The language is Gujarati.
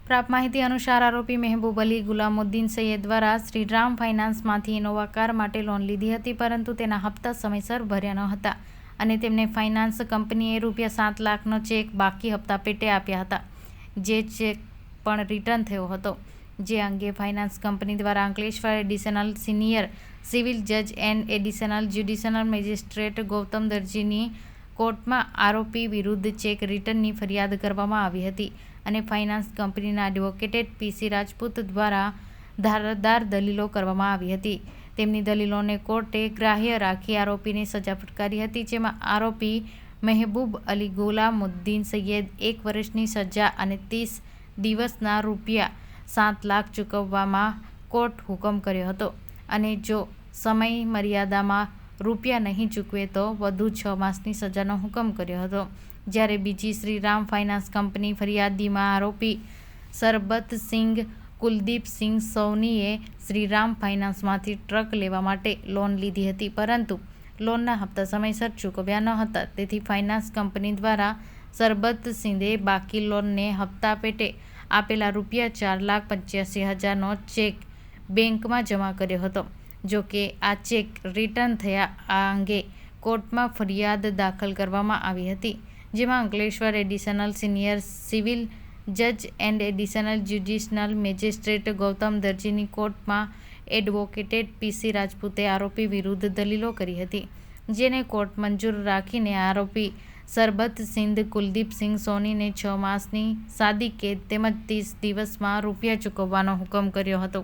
પ્રાપ્ત માહિતી અનુસાર આરોપી મહેબૂબ અલી ગુલામુદ્દીન સૈયદ દ્વારા શ્રીરામ ફાઇનાન્સમાંથી ઇનોવા કાર માટે લોન લીધી હતી, પરંતુ તેના હપ્તા સમયસર ભર્યા ન હતા અને તેમને ફાઇનાન્સ કંપનીએ ₹7 લાખનો ચેક બાકી હપ્તા પેટે આપ્યા હતા, જે ચેક પણ રિટર્ન થયો હતો. જે અંગે ફાઇનાન્સ કંપની દ્વારા અંકલેશ્વર એડિશનલ સિનિયર સિવિલ જજ and additional judicial magistrate Gautam દરજીની કોર્ટમાં આરોપી વિરુદ્ધ ચેક રિટર્નની ફરિયાદ કરવામાં આવી હતી અને ફાઇનાન્સ કંપનીના એડવોકેટ પીસી રાજપૂત દ્વારા ધારદાર દલીલો કરવામાં આવી હતી. તેમની દલીલોને કોર્ટે ગ્રાહ્ય રાખી આરોપીને સજા ફટકારી હતી, જેમાં આરોપી મહેબૂબ અલી ગુલામુદ્દીન સૈયદ 1 વર્ષની સજા અને 30 દિવસના ₹7 લાખ ચૂકવવામાં કોર્ટ હુકમ કર્યો હતો અને જો સમય મર્યાદામાં રૂપિયા નહીં ચૂકવે તો વધુ 6 માસની સજાનો હુકમ કર્યો હતો. જ્યારે બીજી શ્રીરામ ફાઇનાન્સ કંપની ફરિયાદીમાં આરોપી સરબતસિંઘ કુલદીપસિંઘ સોનીએ શ્રીરામ ફાઇનાન્સમાંથી ટ્રક લેવા માટે લોન લીધી હતી, પરંતુ લોનના હપ્તા સમયસર ચૂકવ્યા ન હતા. તેથી ફાઇનાન્સ કંપની દ્વારા સરબતસિંઘે બાકી લોનને હપ્તા પેટે આપેલા ₹4,85,000નો ચેક બેંકમાં જમા કર્યો હતો. જો કે આ ચેક રિટર્ન થયા અંગે કોર્ટમાં ફરિયાદ દાખલ કરવામાં આવી હતી, જેમાં અંકલેશ્વર એડિશનલ સિનિયર સિવિલ જજ and additional judicial magistrate Gautam દરજીની કોર્ટમાં એડવોકેટ પીસી રાજપૂતે આરોપી વિરુદ્ધ દલીલો કરી હતી, જેને કોર્ટ મંજૂર રાખીને આરોપી સરબતસિંઘ કુલદીપસિંઘ સોનીને 6 માસની સાદી કેદ તેમજ 30 દિવસમાં રૂપિયા ચૂકવવાનો હુકમ કર્યો હતો.